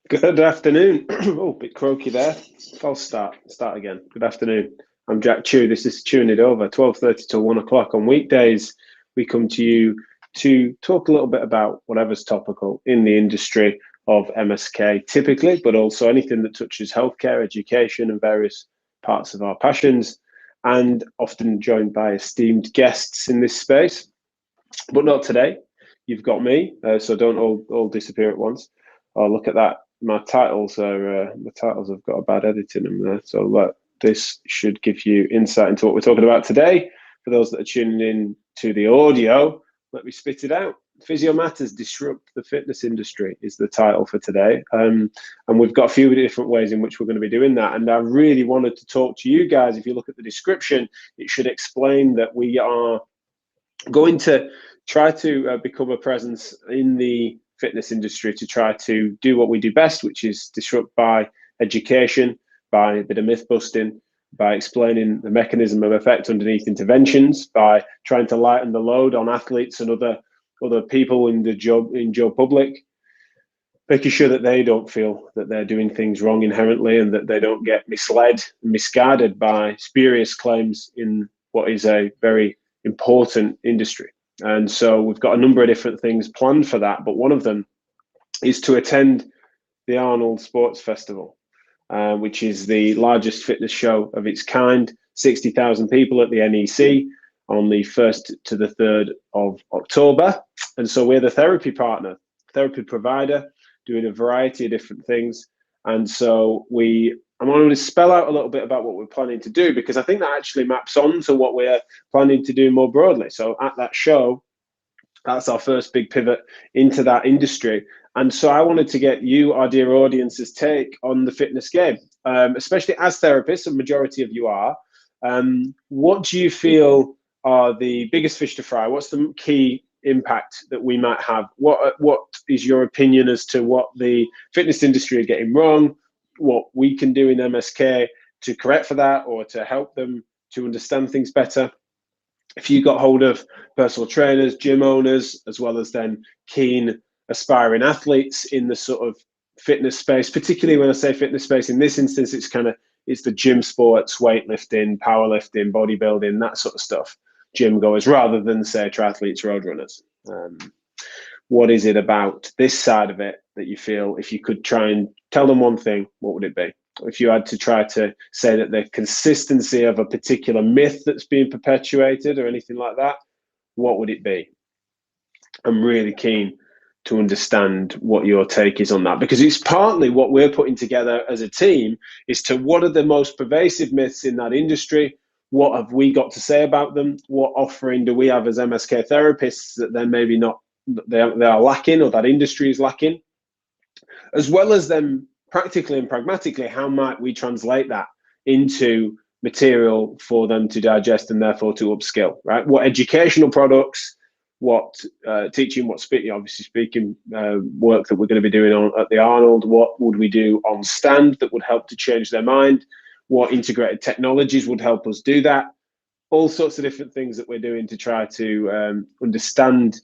Good afternoon. Oh, bit croaky there. False start. Start again. Good afternoon. I'm Jack Chew. This is Chewing It Over, 12:30 till 1 o'clock on weekdays. We come to you to talk a little bit about whatever's topical in the industry of MSK typically, but also anything that touches healthcare, education, and various parts of our passions, and often joined by esteemed guests in this space. But not today. You've got me, so don't all disappear at once. Oh, look at that. My titles have got a bad edit in them there. So this should give you insight into what we're talking about today. For those that are tuning in to the audio, let me spit it out. Physio Matters Disrupt the Fitness Industry is the title for today. And we've got a few different ways in which we're going to be doing that. And I really wanted to talk to you guys. If you look at the description, it should explain that we are going to try to become a presence in the fitness industry to try to do what we do best, which is disrupt by education, by a bit of myth busting, by explaining the mechanism of effect underneath interventions, by trying to lighten the load on athletes and other people in the job public, making sure that they don't feel that they're doing things wrong inherently and that they don't get misled and misguided by spurious claims in what is a very important industry. And so we've got a number of different things planned for that, but one of them is to attend the Arnold Sports Festival, which is the largest fitness show of its kind. 60,000 people at the NEC on the 1st to the 3rd of October. And so we're the therapy provider, doing a variety of different things. And so I'm going to spell out a little bit about what we're planning to do, because I think that actually maps on to what we're planning to do more broadly. So at that show, that's our first big pivot into that industry. And so I wanted to get you, our dear audience's take on the fitness game, especially as therapists, a majority of you are. What do you feel are the biggest fish to fry? What's the key impact that we might have? What is your opinion as to what the fitness industry are getting wrong? What we can do in MSK to correct for that, or to help them to understand things better? If you got hold of personal trainers, gym owners, as well as then keen aspiring athletes in the sort of fitness space, particularly when I say fitness space, in this instance, it's the gym sports, weightlifting, powerlifting, bodybuilding, that sort of stuff, gym goers, rather than say triathletes, road runners. What is it about this side of it that you feel, if you could try and tell them one thing, what would it be? If you had to try to say that the consistency of a particular myth that's being perpetuated or anything like that, what would it be? I'm really keen to understand what your take is on that, because it's partly what we're putting together as a team is to what are the most pervasive myths in that industry? What have we got to say about them? What offering do we have as MSK therapists that they're maybe not, they are lacking, or that industry is lacking? As well as then practically and pragmatically, how might we translate that into material for them to digest and therefore to upskill, right? What educational products, what teaching, what obviously speaking work that we're going to be doing at the Arnold, what would we do on stand that would help to change their mind? What integrated technologies would help us do that? All sorts of different things that we're doing to try to understand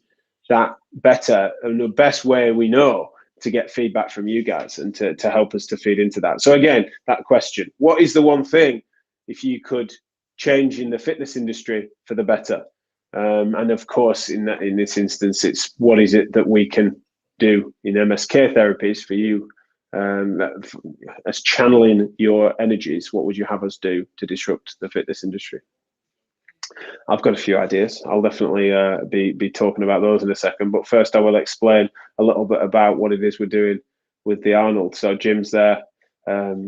that better, and the best way we know to get feedback from you guys and to help us to feed into that. So again, that question, what is the one thing if you could change in the fitness industry for the better? And of course, in this instance, it's what is it that we can do in MSK therapies for you, as channeling your energies. What would you have us do to disrupt the fitness industry? I've got a few ideas. I'll definitely be talking about those in a second. But first, I will explain a little bit about what it is we're doing with the Arnold. So Jim's there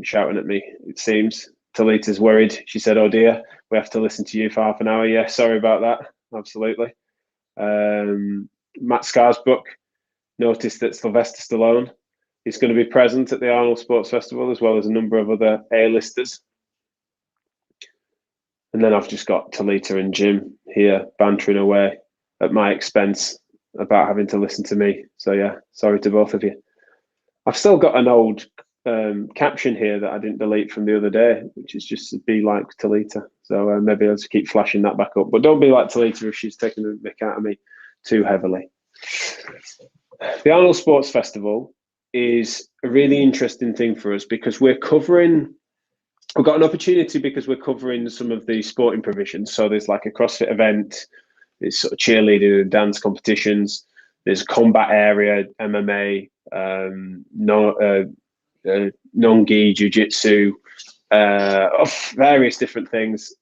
shouting at me, it seems. Talita's worried. She said, oh dear, we have to listen to you for half an hour. Yeah, sorry about that. Absolutely. Matt Scarsbrook noticed that Sylvester Stallone is going to be present at the Arnold Sports Festival, as well as a number of other A-listers. And then I've just got Talita and Jim here bantering away at my expense about having to listen to me. So yeah, sorry to both of you. I've still got an old caption here that I didn't delete from the other day, which is just be like Talita. So maybe I'll just keep flashing that back up. But don't be like Talita if she's taking the mick out of me too heavily. The Arnold Sports Festival is a really interesting thing for us because we've got an opportunity because we're covering some of the sporting provisions. So there's like a CrossFit event, there's sort of cheerleading and dance competitions, there's a combat area, MMA, non-gi, jiu-jitsu, various different things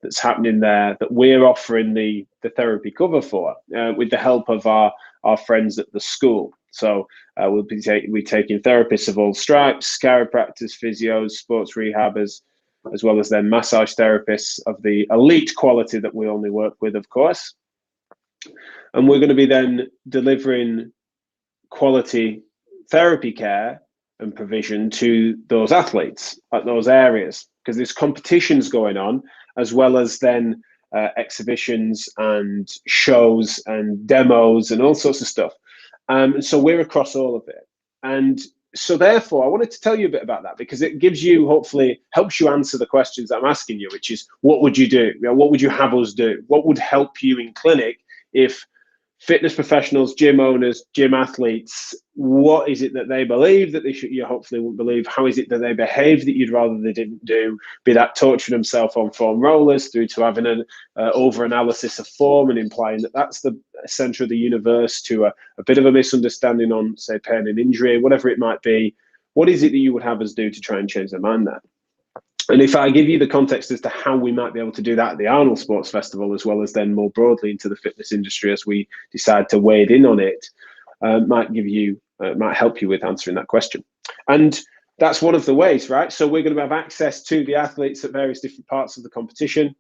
that's happening there that we're offering the therapy cover for with the help of our friends at the school. So we're taking therapists of all stripes, chiropractors, physios, sports rehabbers, as well as then massage therapists of the elite quality that we only work with, of course. And we're going to be then delivering quality therapy care and provision to those athletes at those areas, because there's competitions going on, as well as then exhibitions and shows and demos and all sorts of stuff. And so we're across all of it. And so therefore, I wanted to tell you a bit about that because it gives you, hopefully, helps you answer the questions that I'm asking you, which is, what would you do? What would you have us do? What would help you in clinic if fitness professionals, gym owners, gym athletes, what is it that they believe that they should, you hopefully won't believe? How is it that they behave that you'd rather they didn't do? Be that torturing themselves on foam rollers through to having an over-analysis of form and implying that that's the center of the universe, to a bit of a misunderstanding on, say, pain and injury, whatever it might be. What is it that you would have us do to try and change their mind there? And if I give you the context as to how we might be able to do that at the Arnold Sports Festival, as well as then more broadly into the fitness industry as we decide to wade in on it, might help you with answering that question. And that's one of the ways, right? So we're going to have access to the athletes at various different parts of the competition.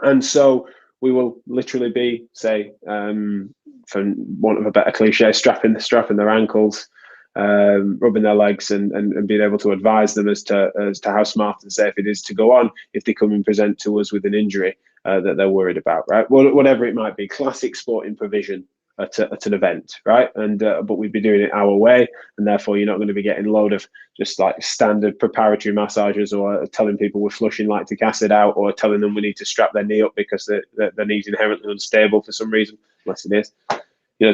And so we will literally be, say, for want of a better cliche, strapping their ankles, rubbing their legs and being able to advise them as to how smart and safe it is to go on if they come and present to us with an injury that they're worried about, right? Whatever it might be, classic sporting provision at an event, right? And but we'd be doing it our way, and therefore you're not going to be getting a load of just like standard preparatory massages, or telling people we're flushing lactic acid out, or telling them we need to strap their knee up because their knee's inherently unstable for some reason, unless it is.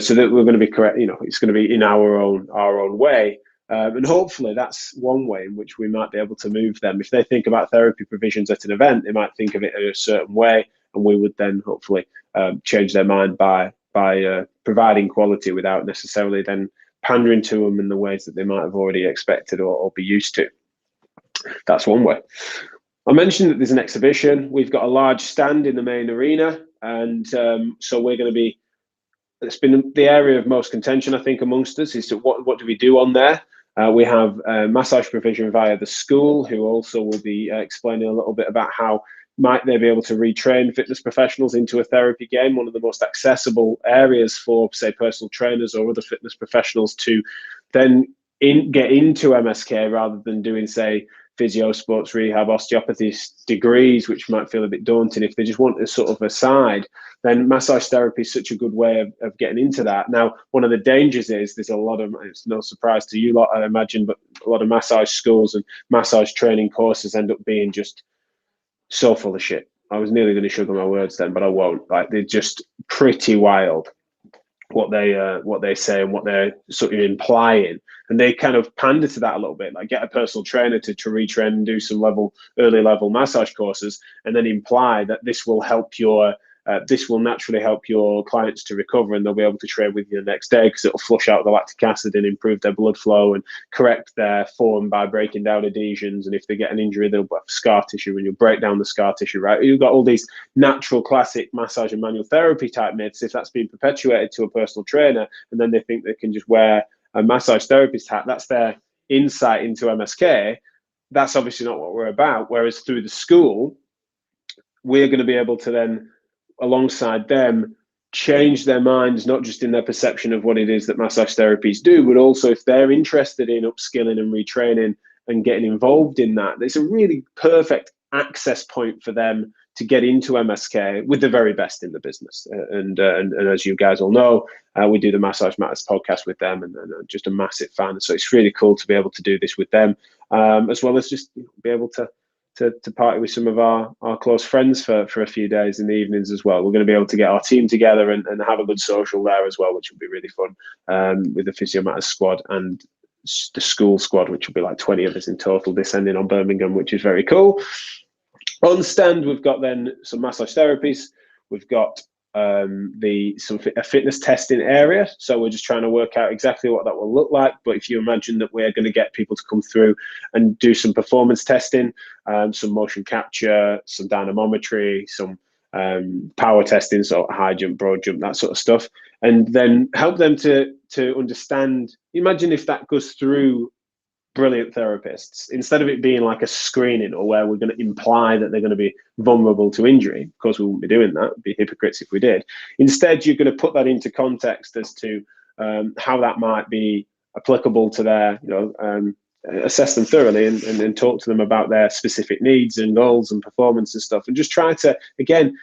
So that we're going to be correct. It's going to be in our own way, and hopefully that's one way in which we might be able to move them. If they think about therapy provisions at an event, they might think of it in a certain way, and we would then hopefully change their mind by providing quality without necessarily then pandering to them in the ways that they might have already expected or be used to. That's one way. I mentioned that there's an exhibition. We've got a large stand in the main arena, and so we're going to be. It's been the area of most contention, I think, amongst us, is to what do we do on there? We have massage provision via the school, who also will be explaining a little bit about how might they be able to retrain fitness professionals into a therapy game, one of the most accessible areas for, say, personal trainers or other fitness professionals to then get into MSK rather than doing, say, physio, sports rehab, osteopathy degrees, which might feel a bit daunting. If they just want a sort of a side, then massage therapy is such a good way of getting into that. Now, one of the dangers is there's a lot of, it's no surprise to you lot, I imagine, but a lot of massage schools and massage training courses end up being just so full of shit. I was nearly going to sugar my words then, but I won't. Like, they're just pretty wild what they say and what they're sort of implying, and they kind of pander to that a little bit, like get a personal trainer to retrain and do some early level massage courses, and then imply that this will naturally help your clients to recover, and they'll be able to train with you the next day because it'll flush out the lactic acid and improve their blood flow and correct their form by breaking down adhesions. And if they get an injury, they'll have scar tissue, and you'll break down the scar tissue, right? You've got all these natural classic massage and manual therapy type myths. If that's being perpetuated to a personal trainer, and then they think they can just wear a massage therapist hat, that's their insight into MSK. That's obviously not what we're about. Whereas through the school, we're going to be able to then, alongside them, change their minds, not just in their perception of what it is that massage therapies do, but also if they're interested in upskilling and retraining and getting involved in that, there's a really perfect access point for them to get into MSK with the very best in the business. And as you guys all know, we do the Massage Matters podcast with them, and just a massive fan. So it's really cool to be able to do this with them, as well as just be able to to party with some of our close friends for a few days in the evenings as well. We're going to be able to get our team together and have a good social there as well, which will be really fun, with the Physio Matters squad and the school squad, which will be like 20 of us in total, descending on Birmingham, which is very cool. On the stand, we've got then some massage therapies. We've got a fitness testing area. So we're just trying to work out exactly what that will look like. But if you imagine that we're going to get people to come through and do some performance testing, some motion capture, some dynamometry, some power testing, so high jump, broad jump, that sort of stuff, and then help them to understand. Imagine if that goes through brilliant therapists, instead of it being like a screening or where we're going to imply that they're going to be vulnerable to injury. Of course, we wouldn't be doing that. It'd be hypocrites if we did. Instead, you're going to put that into context as to how that might be applicable to their, assess them thoroughly and talk to them about their specific needs and goals and performance and stuff, and just try to, again,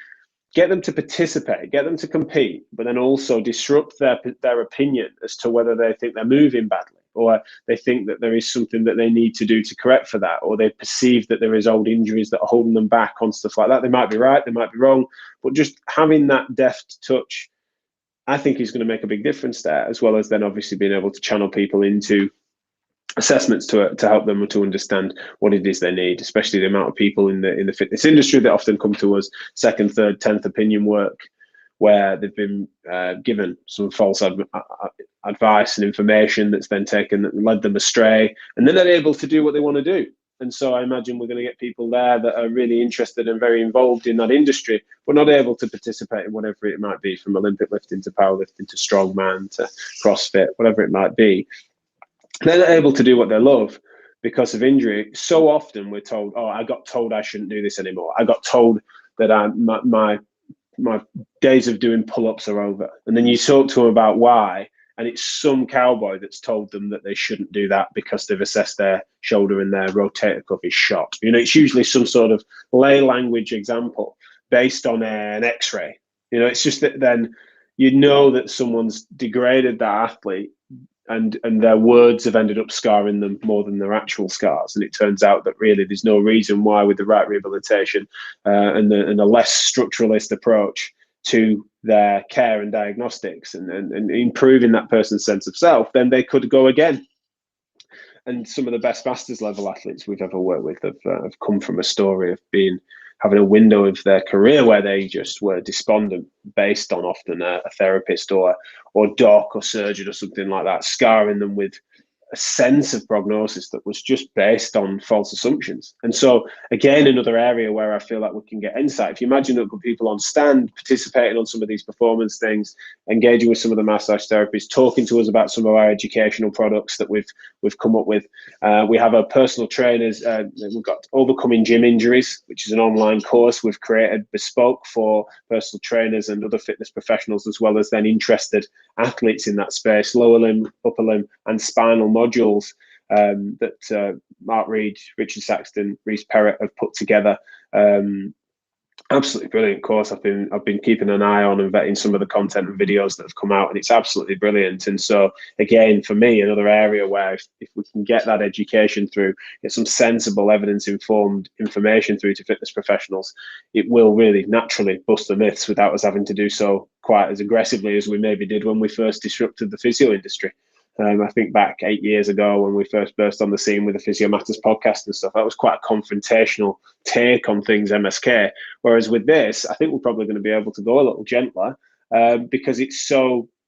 get them to participate, get them to compete, but then also disrupt their opinion as to whether they think they're moving badly, or they think that there is something that they need to do to correct for that, or they perceive that there is old injuries that are holding them back on stuff like that. They might be right, they might be wrong, but just having that deft touch, I think, is going to make a big difference there, as well as then obviously being able to channel people into assessments to help them to understand what it is they need, especially the amount of people in the fitness industry that often come to us second, third, 10th opinion work, where they've been given some false advice and information that's then led them astray, and then they're able to do what they want to do. And so I imagine we're going to get people there that are really interested and very involved in that industry, but not able to participate in whatever it might be, from Olympic lifting to powerlifting to strongman to CrossFit, whatever it might be. They're not able to do what they love because of injury. So often we're told, "Oh, I got told I shouldn't do this anymore. I got told that my days of doing pull-ups are over." And then you talk to them about why, and it's some cowboy that's told them that they shouldn't do that because they've assessed their shoulder and their rotator cuff is shot. It's usually some sort of lay language example based on an X-ray. It's just that then that someone's degraded that athlete, and their words have ended up scarring them more than their actual scars. And it turns out that really there's no reason why, with the right rehabilitation and a less structuralist approach to their care and diagnostics and improving that person's sense of self, then they could go again. And some of the best masters level athletes we've ever worked with have come from a story of having a window of their career where they just were despondent, based on often a therapist or doc or surgeon or something like that, scarring them with a sense of prognosis that was just based on false assumptions. And so, again, another area where I feel like we can get insight. If you imagine that good people on stand participating on some of these performance things, engaging with some of the massage therapists, talking to us about some of our educational products that we've come up with. We have a personal trainers. We've got Overcoming Gym Injuries, which is an online course we've created bespoke for personal trainers and other fitness professionals, as well as then interested athletes in that space, lower limb, upper limb, and spinal modules that Mark Reed, Richard Saxton, Reece Perrett have put together. Absolutely brilliant course. I've been keeping an eye on and vetting some of the content and videos that have come out, and it's absolutely brilliant. And so, again, for me, another area where if we can get that education through, get some sensible, evidence-informed information through to fitness professionals, it will really naturally bust the myths without us having to do so quite as aggressively as we maybe did when we first disrupted the physio industry. I think back 8 years ago when we first burst on the scene with the Physio Matters podcast and stuff, that was quite a confrontational take on things, MSK. Whereas with this, I think we're probably going to be able to go a little gentler because it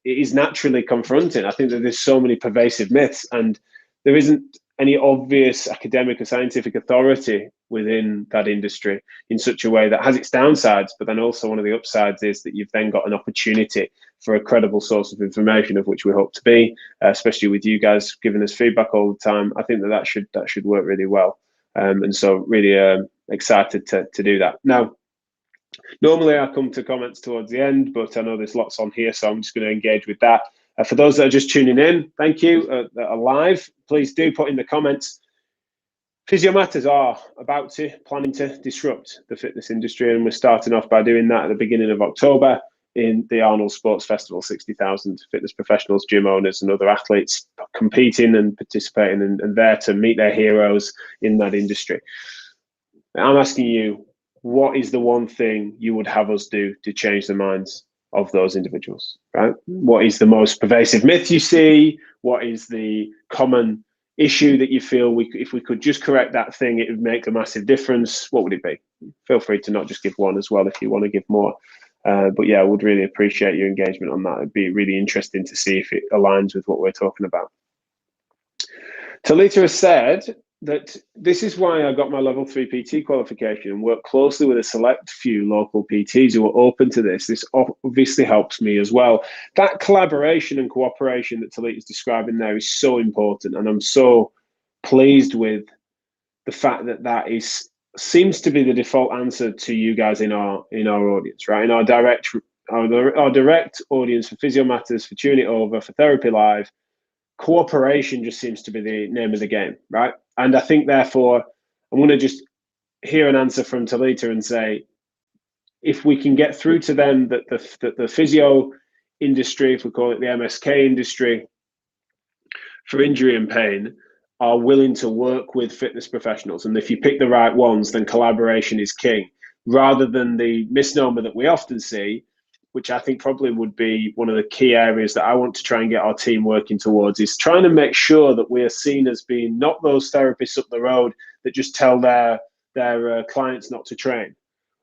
is naturally confronting. I think that there's so many pervasive myths, and there isn't any obvious academic or scientific authority within that industry in such a way that has its downsides, but then also one of the upsides is that you've then got an opportunity for a credible source of information, of which we hope to be, especially with you guys giving us feedback all the time. I think that should work really well, and so really excited to do that. Now, normally I come to comments towards the end, but I know there's lots on here, so I'm just going to engage with that. For those that are just tuning in, thank you, that are live. Please do put in the comments. Physio Matters are planning to disrupt the fitness industry, and we're starting off by doing that at the beginning of October in the Arnold Sports Festival. 60,000 fitness professionals, gym owners, and other athletes competing and participating and there to meet their heroes in that industry. I'm asking you, what is the one thing you would have us do to change the minds of those individuals, right? What is the most pervasive myth you see? What is the common issue that you feel if we could just correct that thing, it would make a massive difference? What would it be? Feel free to not just give one as well if you want to give more. But yeah, I would really appreciate your engagement on that. It'd be really interesting to see if it aligns with what we're talking about. Talita has said that this is why I got my level 3 PT qualification and work closely with a select few local PTs who are open to this. This obviously helps me as well. That collaboration and cooperation that Talita is describing there is so important, and I'm so pleased with the fact that that seems to be the default answer to you guys in our audience, right? In our direct audience for Physio Matters, for Tune It Over, for Therapy Live, cooperation just seems to be the name of the game, right? And I think, therefore, I'm going to just hear an answer from Talita and say, if we can get through to them that the physio industry, if we call it the MSK industry, for injury and pain, are willing to work with fitness professionals, and if you pick the right ones, then collaboration is king, rather than the misnomer that we often see, which I think probably would be one of the key areas that I want to try and get our team working towards, is trying to make sure that we are seen as being not those therapists up the road that just tell their clients not to train,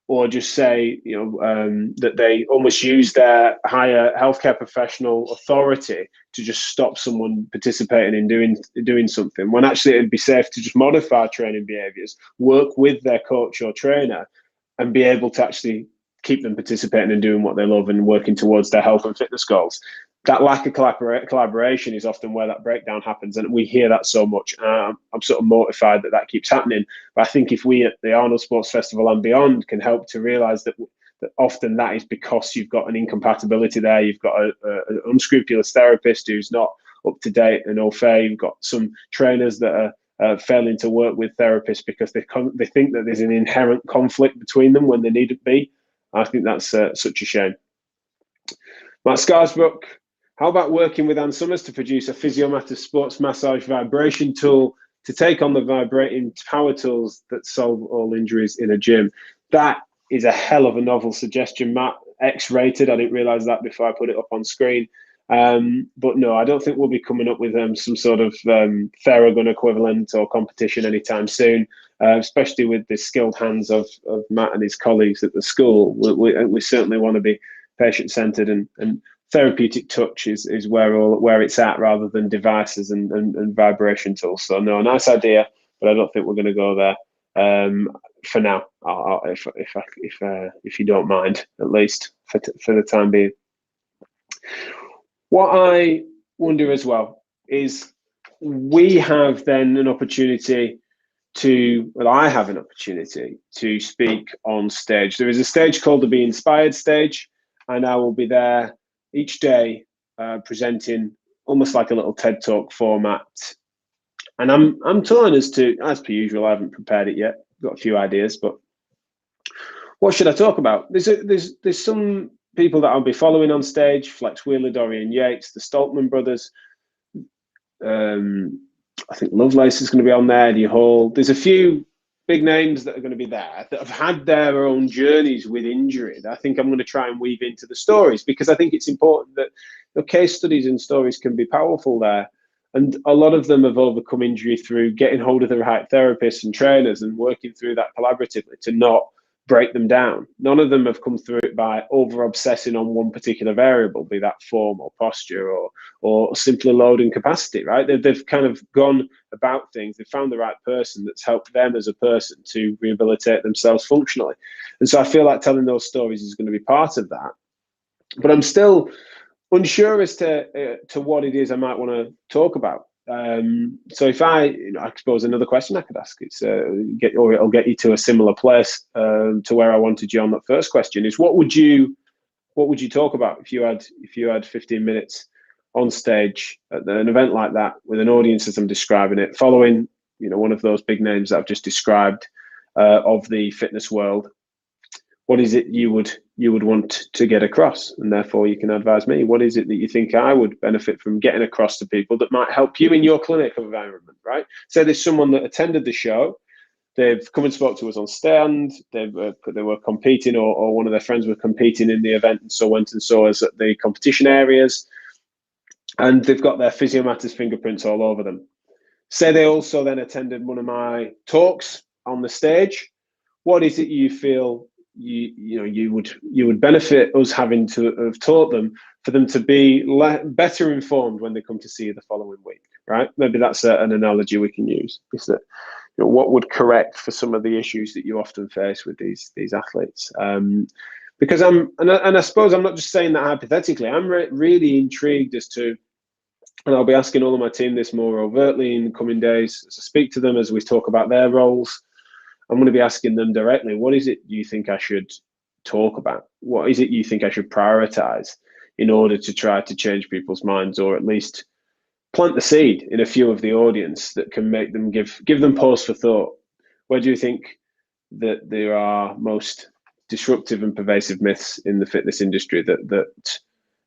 or just say, that they almost use their higher healthcare professional authority to just stop someone participating in doing something, when actually it'd be safe to just modify training behaviors, work with their coach or trainer, and be able to actually keep them participating and doing what they love and working towards their health and fitness goals. That lack of collaboration is often where that breakdown happens, and we hear that so much. I'm sort of mortified that keeps happening. But I think if we at the Arnold Sports Festival and beyond can help to realise that often that is because you've got an incompatibility there. You've got an unscrupulous therapist who's not up to date and au fait. You've got some trainers that are failing to work with therapists because they think that there's an inherent conflict between them when there need to be. I think that's such a shame. Matt Scarsbrook, how about working with Ann Summers to produce a Physio Matters sports massage vibration tool to take on the vibrating power tools that solve all injuries in a gym? That is a hell of a novel suggestion, Matt. X-rated. I didn't realize that before I put it up on screen. But no, I don't think we'll be coming up with some sort of Theragun equivalent or competition anytime soon, especially with the skilled hands of Matt and his colleagues at the school. We certainly want to be patient-centered, and therapeutic touch is where it's at, rather than devices and vibration tools. So no, nice idea, but I don't think we're going to go there for now. If you don't mind, at least for the time being. What I wonder as well is, we have then an opportunity I have an opportunity to speak on stage. There is a stage called the Be Inspired stage, and I will be there each day presenting almost like a little TED Talk format. And I'm torn as per usual, I haven't prepared it yet. Got a few ideas, but what should I talk about? There's some people that I'll be following on stage: Flex Wheeler, Dorian Yates, the Stoltman brothers. I think Lovelace is going to be on there, Eddie Hall. There's a few big names that are going to be there that have had their own journeys with injury that I think I'm going to try and weave into the stories, because I think it's important that the case studies and stories can be powerful there. And a lot of them have overcome injury through getting hold of the right therapists and trainers and working through that collaboratively to not break them down. None of them have come through it by over obsessing on one particular variable, be that form or posture or simply load and capacity, right? They've kind of gone about things. They've found the right person that's helped them as a person to rehabilitate themselves functionally. And so I feel like telling those stories is going to be part of that. But I'm still unsure as to what it is I might want to talk about. So if I suppose another question I could ask is, it'll get you to a similar place to where I wanted you on that first question, is what would you talk about if you had 15 minutes on stage at an event like that with an audience as I'm describing it, following one of those big names that I've just described of the fitness world? What is it you would want to get across? And therefore you can advise me. What is it that you think I would benefit from getting across to people that might help you in your clinic environment, right? So there's someone that attended the show they've come and spoke to us on stand. They were competing, or one of their friends were competing in the event, and so went and saw us at the competition areas. And they've got their Physio Matters fingerprints all over them. Say they also then attended one of my talks on the stage. What is it you feel you would benefit us having to have taught them, for them to be better informed when they come to see you the following week, right? Maybe that's an analogy we can use. Is that what would correct for some of the issues that you often face with these athletes? Because I suppose I'm not just saying that hypothetically. I'm really intrigued as to, and I'll be asking all of my team this more overtly in the coming days as I speak to them, as we talk about their roles. I'm going to be asking them directly, what is it you think I should talk about? What is it you think I should prioritize in order to try to change people's minds, or at least plant the seed in a few of the audience that can make them give them pause for thought? Where do you think that there are most disruptive and pervasive myths in the fitness industry that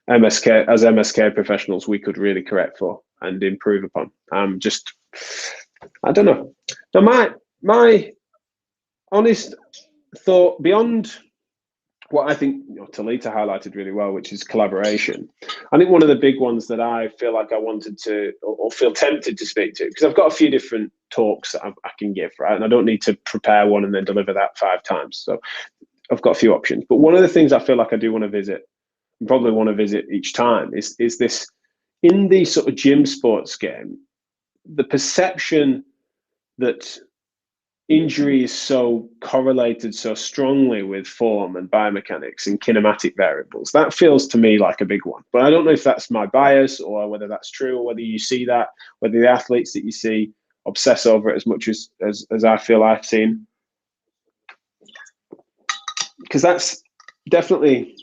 MSK professionals we could really correct for and improve upon? I don't know. Now my honest thought, beyond what I think Talita highlighted really well, which is collaboration. I think one of the big ones that I feel like I wanted to, or feel tempted to speak to, because I've got a few different talks that I can give, right? And I don't need to prepare one and then deliver that 5 times. So I've got a few options. But one of the things I feel like I do want to visit, and probably want to visit each time, is this, in the sort of gym sports game, the perception that injury is so correlated so strongly with form and biomechanics and kinematic variables. That feels to me like a big one. But I don't know if that's my bias, or whether that's true, or whether you see that, whether the athletes that you see obsess over it as much as I feel I've seen. Because that's definitely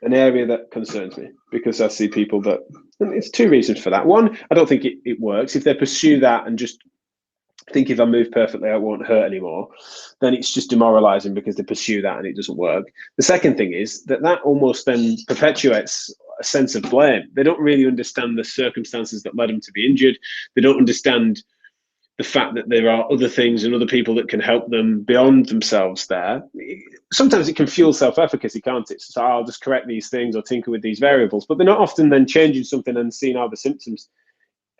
an area that concerns me, because I see people that, and it's 2 reasons for that. One, I don't think it works. If they pursue that and just think if I move perfectly I won't hurt anymore, then it's just demoralizing because they pursue that and it doesn't work. The second thing is that almost then perpetuates a sense of blame. They don't really understand the circumstances that led them to be injured. They don't understand the fact that there are other things and other people that can help them beyond themselves there. Sometimes it can fuel self-efficacy, can't it? So I'll just correct these things or tinker with these variables, but they're not often then changing something and seeing how the symptoms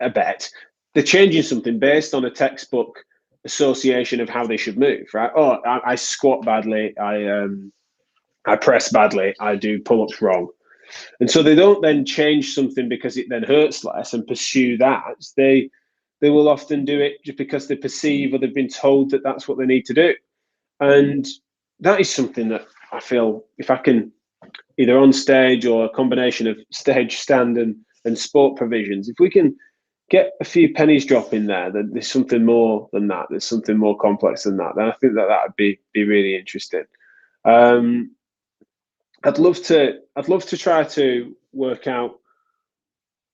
abet. They're changing something based on a textbook association of how they should move, right? Oh, I squat badly, I press badly, I do pull-ups wrong. And so they don't then change something because it then hurts less and pursue that. They will often do it just because they perceive, or they've been told that that's what they need to do. And that is something that I feel, if I can, either on stage or a combination of stage, stand and sport provisions, if we can get a few pennies drop in there, then there's something more than that. There's something more complex than that. Then I think that would be really interesting. I'd love to try to work out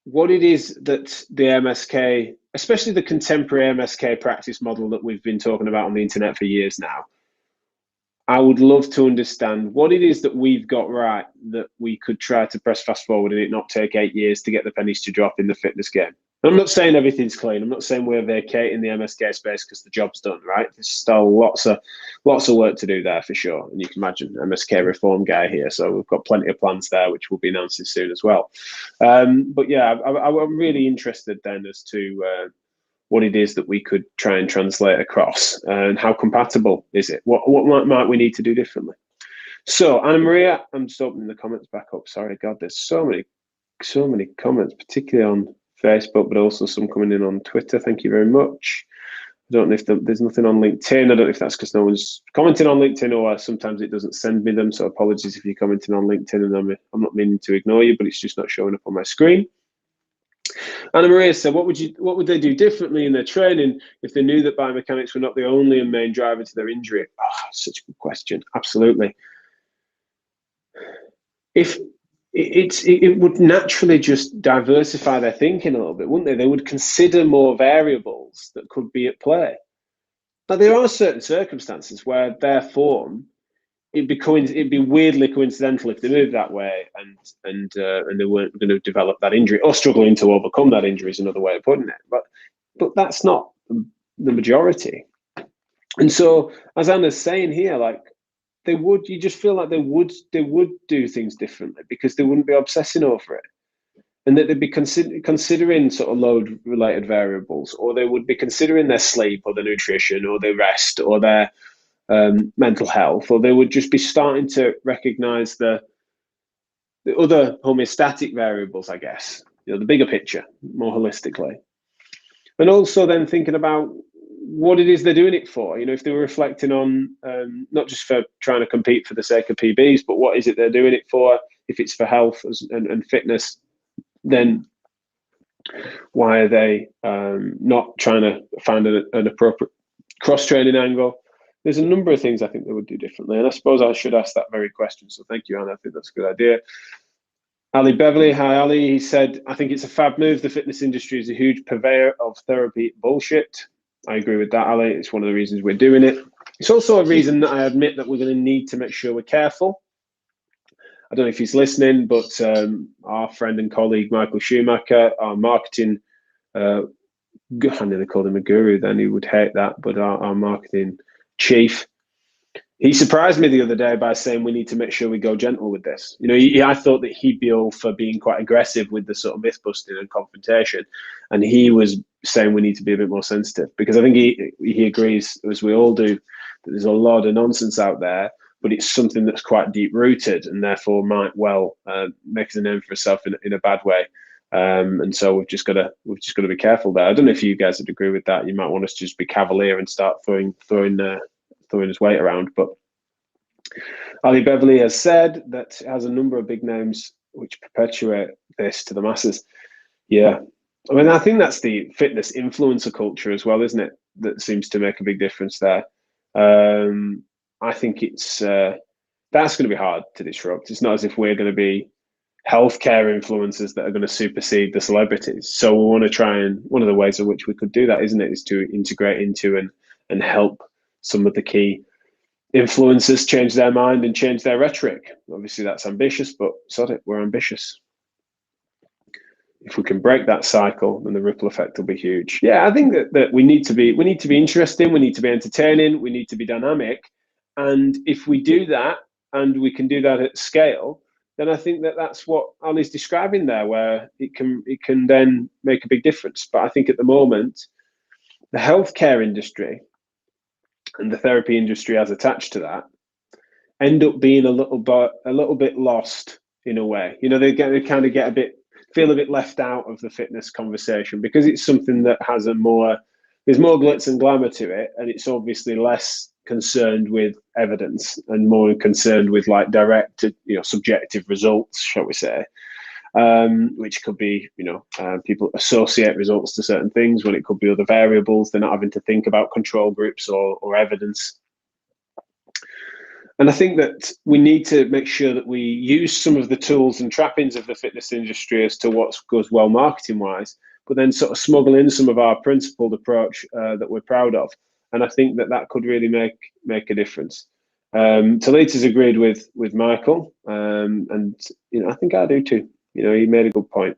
what it is that the MSK, especially the contemporary MSK practice model that we've been talking about on the internet for years now. I would love to understand what it is that we've got right that we could try to press fast forward and it not take 8 years to get the pennies to drop in the fitness game. I'm not saying everything's clean. I'm not saying we're vacating the MSK space because the job's done, right? There's still lots of work to do there for sure. And you can imagine MSK reform guy here. So we've got plenty of plans there, which we'll be announcing soon as well. But yeah, I'm really interested then as to what it is that we could try and translate across, and how compatible is it? What might we need to do differently? So Anna Maria, I'm just opening the comments back up. Sorry, God, there's so many comments, particularly on Facebook, but also some coming in on Twitter. Thank you very much. I don't know if there's nothing on LinkedIn. I don't know if that's because no one's commenting on LinkedIn, or sometimes it doesn't send me them. So apologies if you're commenting on LinkedIn and I'm not meaning to ignore you, but it's just not showing up on my screen. Anna Maria said, what would they do differently in their training if they knew that biomechanics were not the only and main driver to their injury? Oh, such a good question. Absolutely. If it would naturally just diversify their thinking a little bit, wouldn't they? They would consider more variables that could be at play. But there are certain circumstances where their form, it'd be weirdly coincidental if they moved that way and they weren't going to develop that injury, or struggling to overcome that injury is another way of putting it. But that's not the majority. And so, as Anna's saying here, like you just feel like they would do things differently because they wouldn't be obsessing over it, and that they'd be considering sort of load related variables, or they would be considering their sleep or their nutrition or their rest or their mental health, or they would just be starting to recognize the other homeostatic variables, I guess, the bigger picture more holistically. And also then thinking about what it is they're doing it for. If they were reflecting on not just for trying to compete for the sake of PBs, but what is it they're doing it for? If it's for health and fitness, then why are they not trying to find an appropriate cross-training angle? There's a number of things I think they would do differently. And I suppose I should ask that very question. So thank you, Anna. I think that's a good idea. Ali Beverley, hi Ali. He said, I think it's a fab move. The fitness industry is a huge purveyor of therapy bullshit. I agree with that, Ali. It's one of the reasons we're doing it. It's also a reason that I admit that we're going to need to make sure we're careful. I don't know if he's listening, but our friend and colleague, Michael Schumacher, our marketing, I nearly called him a guru then, he would hate that, but our marketing chief, he surprised me the other day by saying we need to make sure we go gentle with this. I thought that he'd be all for being quite aggressive with the sort of myth busting and confrontation, and he was saying we need to be a bit more sensitive, because I think he agrees, as we all do, that there's a lot of nonsense out there, but it's something that's quite deep rooted and therefore might well make a name for itself in a bad way. And so we've just got to be careful there. I don't know if you guys would agree with that. You might want us to just be cavalier and start throwing his weight around. But Ali Beverley has said that it has a number of big names which perpetuate this to the masses. Yeah. I mean, I think that's the fitness influencer culture as well, isn't it? That seems to make a big difference there. I think that's going to be hard to disrupt. It's not as if we're going to be healthcare influencers that are going to supersede the celebrities. So we want to try, and one of the ways in which we could do that, isn't it, is to integrate into and help some of the key influencers change their mind and change their rhetoric. Obviously, that's ambitious, but sod it, we're ambitious. If we can break that cycle, then the ripple effect will be huge. Yeah, I think that we need to be interesting, we need to be entertaining, we need to be dynamic, and if we do that, and we can do that at scale, then I think that's what Ali's describing there, where it can then make a big difference. But I think at the moment, the healthcare industry and the therapy industry as attached to that end up being a little bit lost in a way. They kind of feel a bit left out of the fitness conversation, because it's something that has there's more glitz and glamour to it, and it's obviously less concerned with evidence and more concerned with like direct, subjective results, shall we say, which could be, people associate results to certain things when it could be other variables. They're not having to think about control groups or evidence. And I think that we need to make sure that we use some of the tools and trappings of the fitness industry as to what goes well marketing wise, but then sort of smuggle in some of our principled approach that we're proud of. And I think that could really make a difference. Talita's agreed with Michael, and I think I do too. He made a good point.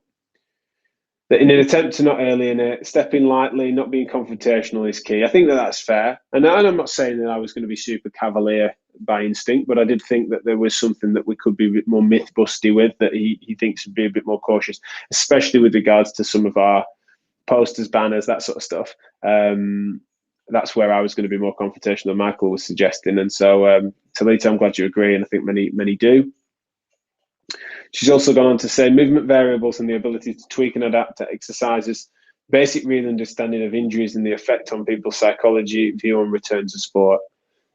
That in an attempt to not alienate, stepping lightly, not being confrontational is key. I think that's fair. And I'm not saying that I was going to be super cavalier by instinct, but I did think that there was something that we could be a bit more myth-busty with, that he thinks would be a bit more cautious, especially with regards to some of our posters, banners, that sort of stuff. That's where I was going to be more confrontational, Michael was suggesting. And so, Talita, I'm glad you agree, and I think many do. She's also gone on to say movement variables and the ability to tweak and adapt to exercises, basic real understanding of injuries and the effect on people's psychology, view and return to sport.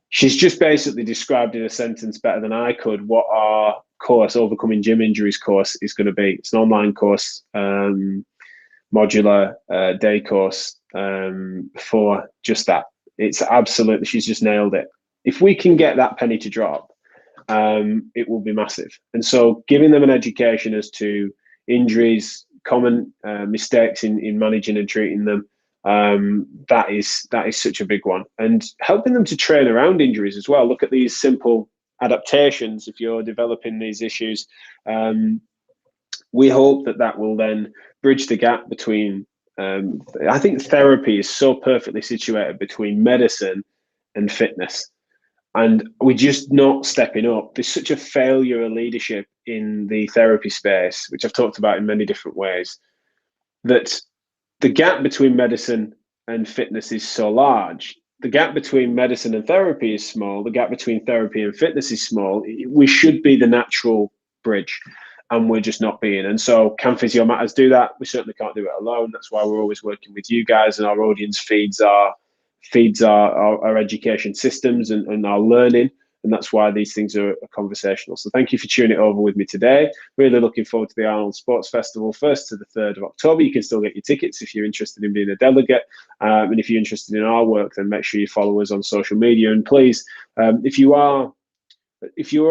She's just basically described in a sentence better than I could what our course, Overcoming Gym Injuries course, is going to be. It's an online course, modular day course for just that. It's absolutely, she's just nailed it. If we can get that penny to drop, it will be massive. And so giving them an education as to injuries, common mistakes in managing and treating them, that is such a big one. And helping them to train around injuries as well. Look at these simple adaptations if you're developing these issues. We hope that will then bridge the gap between, I think therapy is so perfectly situated between medicine and fitness. And we're just not stepping up. There's such a failure of leadership in the therapy space, which I've talked about in many different ways, that the gap between medicine and fitness is so large. The gap between medicine and therapy is small. The gap between therapy and fitness is small. We should be the natural bridge, and we're just not being. And so, can Physio Matters do that? We certainly can't do it alone. That's why we're always working with you guys, and our audience feeds our education systems and our learning. And that's why these things are conversational. So thank you for tuning it over with me today. Really looking forward to the Arnold Sports Festival, 1st to the 3rd of October. You can still get your tickets if you're interested in being a delegate. And if you're interested in our work, then make sure you follow us on social media. And please, if you're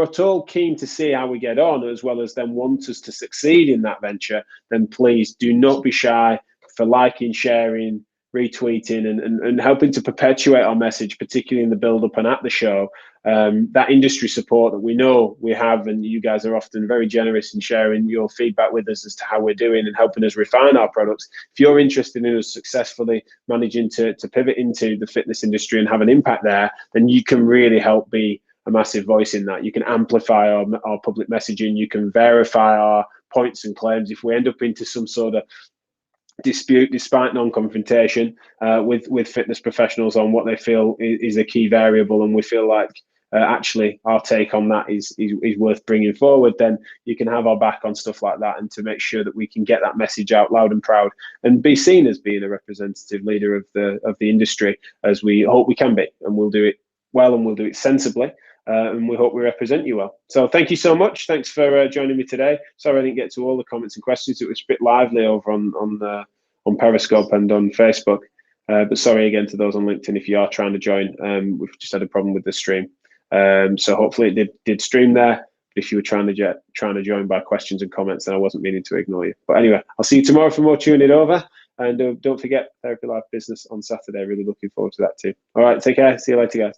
at all keen to see how we get on, as well as then want us to succeed in that venture, then please do not be shy for liking, sharing, retweeting, and helping to perpetuate our message, particularly in the build-up and at the show. That industry support that we know we have, and you guys are often very generous in sharing your feedback with us as to how we're doing and helping us refine our products. If you're interested in us successfully managing to pivot into the fitness industry and have an impact there, then you can really help be a massive voice in that. You can amplify our public messaging. You can verify our points and claims. If we end up into some sort of dispute, despite non-confrontation, with fitness professionals on what they feel is a key variable, and we feel like actually our take on that is worth bringing forward, then you can have our back on stuff like that, and to make sure that we can get that message out loud and proud and be seen as being a representative leader of the industry, as we hope we can be. And we'll do it well, and we'll do it sensibly. And we hope we represent you well. So thank you so much. Thanks for joining me today. Sorry I didn't get to all the comments and questions. It was a bit lively over on Periscope and on Facebook. But sorry again to those on LinkedIn if you are trying to join. We've just had a problem with the stream. So hopefully it did stream there. But if you were trying to join by questions and comments, then I wasn't meaning to ignore you. But anyway, I'll see you tomorrow for more Tune It Over. And don't forget Therapy Live Business on Saturday. Really looking forward to that too. All right, take care. See you later, guys.